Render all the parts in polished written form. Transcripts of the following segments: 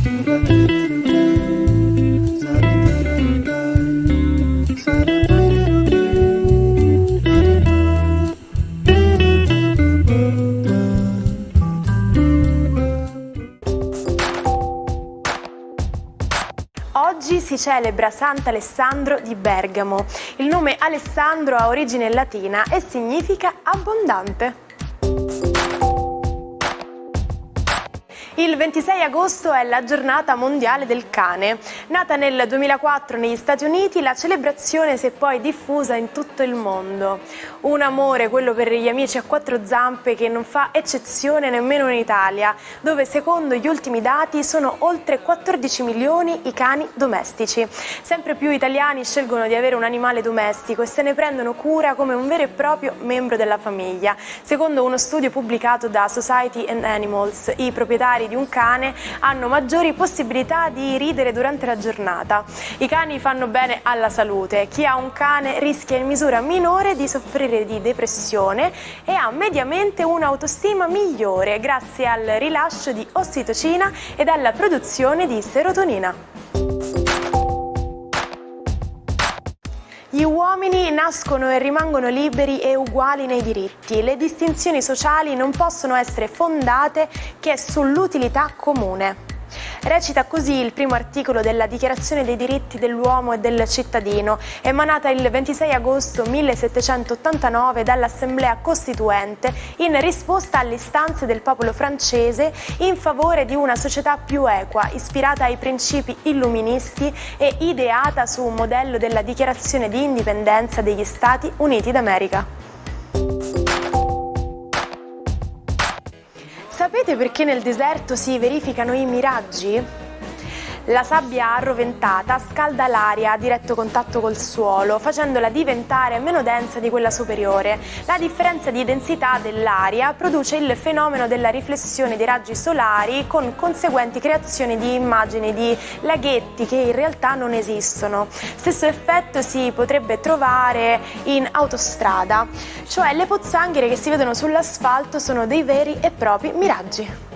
Oggi si celebra Sant'Alessandro di Bergamo. Il nome Alessandro ha origine latina e significa abbondante. Il 26 agosto è la giornata mondiale del cane. Nata nel 2004 negli Stati Uniti, la celebrazione si è poi diffusa in tutto il mondo. Un amore, quello per gli amici a quattro zampe, che non fa eccezione nemmeno in Italia, dove secondo gli ultimi dati sono oltre 14 milioni i cani domestici. Sempre più italiani scelgono di avere un animale domestico e se ne prendono cura come un vero e proprio membro della famiglia. Secondo uno studio pubblicato da Society and Animals, i proprietari di un cane hanno maggiori possibilità di ridere durante la giornata. I cani fanno bene alla salute. Chi ha un cane rischia in misura minore di soffrire di depressione e ha mediamente un'autostima migliore grazie al rilascio di ossitocina ed alla produzione di serotonina. Gli uomini nascono e rimangono liberi e uguali nei diritti. Le distinzioni sociali non possono essere fondate che sull'utilità comune. Recita così il primo articolo della Dichiarazione dei diritti dell'uomo e del cittadino, emanata il 26 agosto 1789 dall'Assemblea Costituente in risposta alle istanze del popolo francese in favore di una società più equa, ispirata ai principi illuministi e ideata su un modello della Dichiarazione di indipendenza degli Stati Uniti d'America. Sapete perché nel deserto si verificano i miraggi? La sabbia arroventata scalda l'aria a diretto contatto col suolo, facendola diventare meno densa di quella superiore. La differenza di densità dell'aria produce il fenomeno della riflessione dei raggi solari, con conseguenti creazioni di immagini di laghetti che in realtà non esistono. Stesso effetto si potrebbe trovare in autostrada, cioè le pozzanghere che si vedono sull'asfalto sono dei veri e propri miraggi.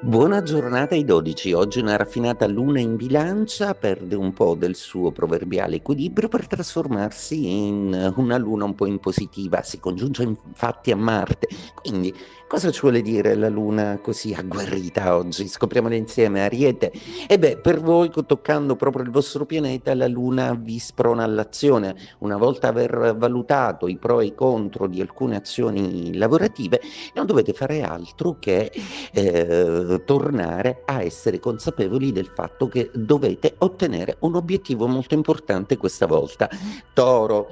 Buona giornata ai 12. Oggi una raffinata luna in bilancia perde un po' del suo proverbiale equilibrio per trasformarsi in una luna un po' impositiva. Si congiunge infatti a Marte. Quindi cosa ci vuole dire la luna così agguerrita oggi? Scopriamolo insieme, Ariete. E beh, per voi, toccando proprio il vostro pianeta, la luna vi sprona all'azione. Una volta aver valutato i pro e i contro di alcune azioni lavorative, non dovete fare altro che tornare a essere consapevoli del fatto che dovete ottenere un obiettivo molto importante questa volta. Toro.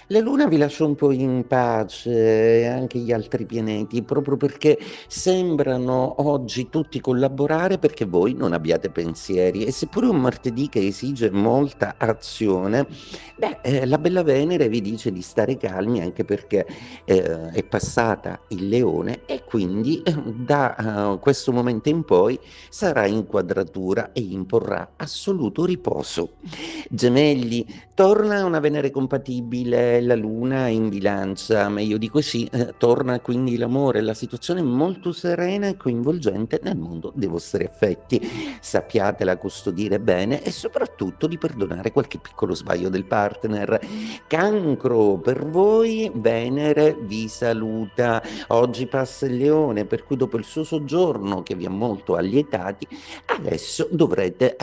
La Luna vi lascia un po' in pace e anche gli altri pianeti, proprio perché sembrano oggi tutti collaborare perché voi non abbiate pensieri. E seppure un martedì che esige molta azione, la bella Venere vi dice di stare calmi, anche perché è passata il Leone e quindi da questo momento in poi sarà in quadratura e imporrà assoluto riposo. Gemelli, torna una Venere compatibile, la Luna in bilancia, meglio di così, torna quindi l'amore, la situazione è molto serena e coinvolgente nel mondo dei vostri affetti. Sappiatela custodire bene e soprattutto di perdonare qualche piccolo sbaglio del partner. Cancro, per voi Venere vi saluta. Oggi passa il Leone, per cui dopo il suo soggiorno che vi ha molto allietati, adesso dovrete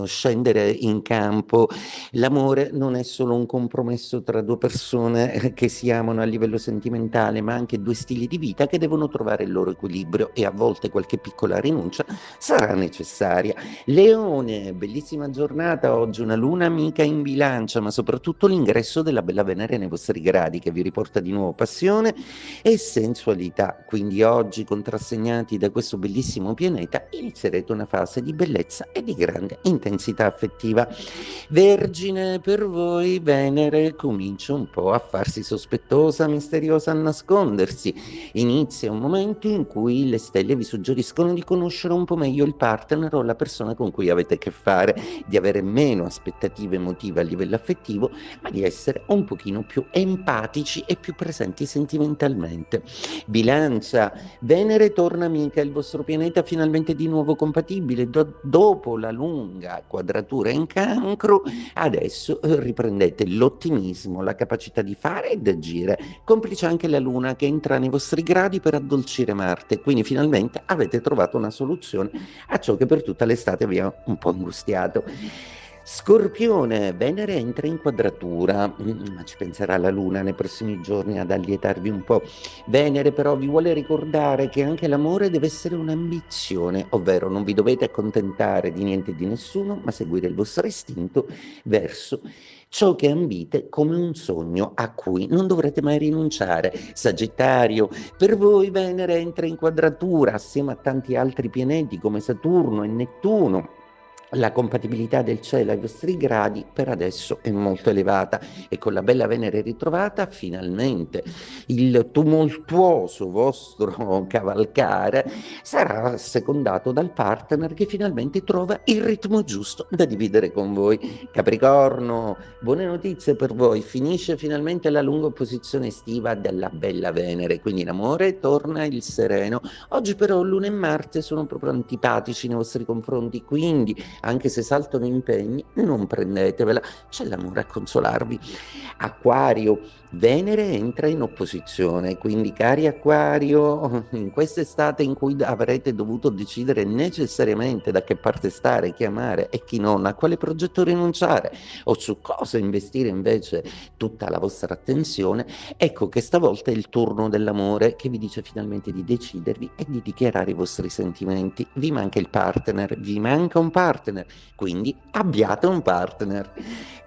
scendere in campo. L'amore non è solo un compromesso tra due persone che si amano a livello sentimentale, ma anche due stili di vita che devono trovare il loro equilibrio e a volte qualche piccola rinuncia sarà necessaria. Leone, bellissima giornata oggi, una luna amica in bilancia, ma soprattutto l'ingresso della bella Venere nei vostri gradi che vi riporta di nuovo passione e sensualità. Quindi oggi, contrassegnati da questo bellissimo pianeta, inizierete una fase di bellezza e di grande intensità affettiva. Vergine, per voi Venere comincia un po' a farsi sospettosa, misteriosa, a nascondersi. Inizia un momento in cui le stelle vi suggeriscono di conoscere un po' meglio il partner o la persona con cui avete a che fare, di avere meno aspettative emotive a livello affettivo, ma di essere un pochino più empatici e più presenti sentimentalmente. Bilancia, cosa? Venere torna amica, il vostro pianeta finalmente di nuovo compatibile. Dopo la lunga quadratura in Cancro, adesso riprendete l'ottimismo, la capacità di fare ed agire, complice anche la Luna che entra nei vostri gradi per addolcire Marte, quindi finalmente avete trovato una soluzione a ciò che per tutta l'estate vi ha un po' angustiato. Scorpione, Venere entra in quadratura, ma ci penserà la Luna nei prossimi giorni ad allietarvi un po'. Venere però vi vuole ricordare che anche l'amore deve essere un'ambizione, ovvero non vi dovete accontentare di niente e di nessuno, ma seguire il vostro istinto verso ciò che ambite come un sogno a cui non dovrete mai rinunciare. Sagittario, per voi Venere entra in quadratura assieme a tanti altri pianeti come Saturno e Nettuno. La compatibilità del cielo ai vostri gradi per adesso è molto elevata e con la bella Venere ritrovata finalmente il tumultuoso vostro cavalcare sarà secondato dal partner che finalmente trova il ritmo giusto da dividere con voi. Capricorno, buone notizie per voi, finisce finalmente la lunga opposizione estiva della bella Venere, quindi in amore torna il sereno. Oggi però Luna e Marte sono proprio antipatici nei vostri confronti, quindi anche se saltano impegni, non prendetevela, c'è l'amore a consolarvi. Acquario, Venere entra in opposizione, quindi cari Acquario, in quest'estate in cui avrete dovuto decidere necessariamente da che parte stare, chi amare e chi non, a quale progetto rinunciare o su cosa investire invece tutta la vostra attenzione, ecco che stavolta è il turno dell'amore che vi dice finalmente di decidervi e di dichiarare i vostri sentimenti. Vi manca il partner, vi manca un partner, quindi abbiate un partner.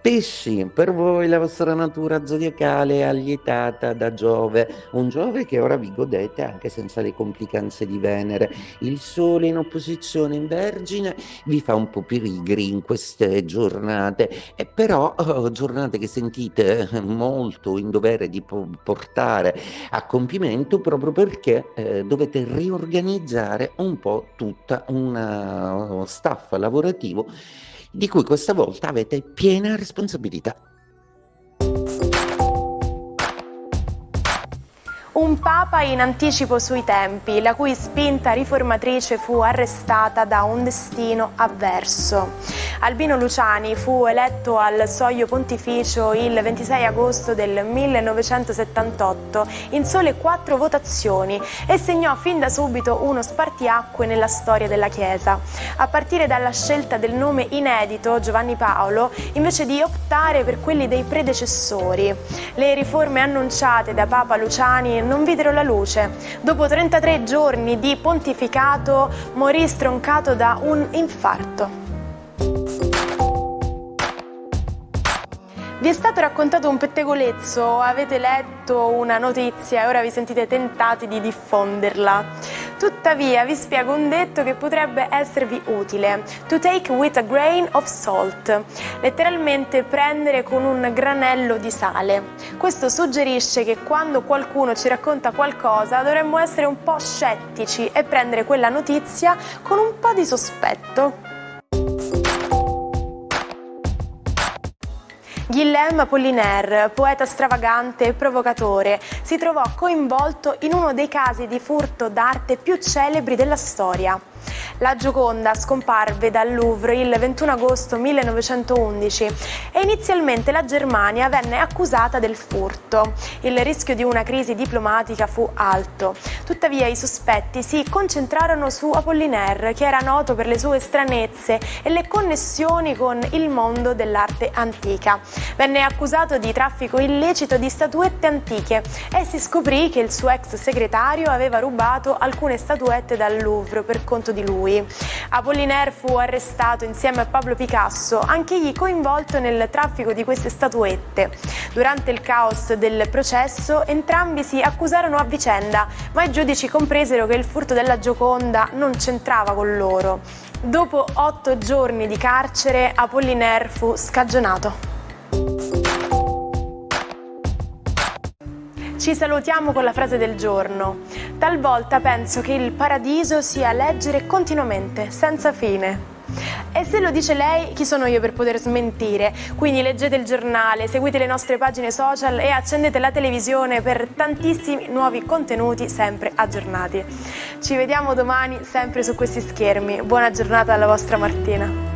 Pesci, per voi la vostra natura zodiacale è allietata da Giove, un Giove che ora vi godete anche senza le complicanze di Venere. Il Sole in opposizione in Vergine vi fa un po' pigri in queste giornate, e però giornate che sentite molto in dovere di portare a compimento proprio perché dovete riorganizzare un po' tutta una staff lavorativo di cui questa volta avete piena responsabilità. Un papa in anticipo sui tempi, la cui spinta riformatrice fu arrestata da un destino avverso. Albino Luciani fu eletto al soglio pontificio il 26 agosto del 1978 in sole 4 votazioni e segnò fin da subito uno spartiacque nella storia della Chiesa, a partire dalla scelta del nome inedito Giovanni Paolo invece di optare per quelli dei predecessori. Le riforme annunciate da Papa Luciani non videro la luce. Dopo 33 giorni di pontificato morì stroncato da un infarto. Vi è stato raccontato un pettegolezzo, avete letto una notizia e ora vi sentite tentati di diffonderla. Tuttavia vi spiego un detto che potrebbe esservi utile: to take with a grain of salt, letteralmente prendere con un granello di sale. Questo suggerisce che quando qualcuno ci racconta qualcosa dovremmo essere un po' scettici e prendere quella notizia con un po' di sospetto. Guillaume Apollinaire, poeta stravagante e provocatore, si trovò coinvolto in uno dei casi di furto d'arte più celebri della storia. La Gioconda scomparve dal Louvre il 21 agosto 1911 e inizialmente la Germania venne accusata del furto. Il rischio di una crisi diplomatica fu alto. Tuttavia i sospetti si concentrarono su Apollinaire, che era noto per le sue stranezze e le connessioni con il mondo dell'arte antica. Venne accusato di traffico illecito di statuette antiche e si scoprì che il suo ex segretario aveva rubato alcune statuette dal Louvre per conto di lui. Apollinaire fu arrestato insieme a Pablo Picasso, anch'egli coinvolto nel traffico di queste statuette. Durante il caos del processo entrambi si accusarono a vicenda, ma i giudici compresero che il furto della Gioconda non c'entrava con loro. Dopo 8 giorni di carcere, Apollinaire fu scagionato. Ci salutiamo con la frase del giorno. Talvolta penso che il paradiso sia leggere continuamente, senza fine. E se lo dice lei, chi sono io per poter smentire? Quindi leggete il giornale, seguite le nostre pagine social e accendete la televisione per tantissimi nuovi contenuti sempre aggiornati. Ci vediamo domani sempre su questi schermi. Buona giornata alla vostra Martina.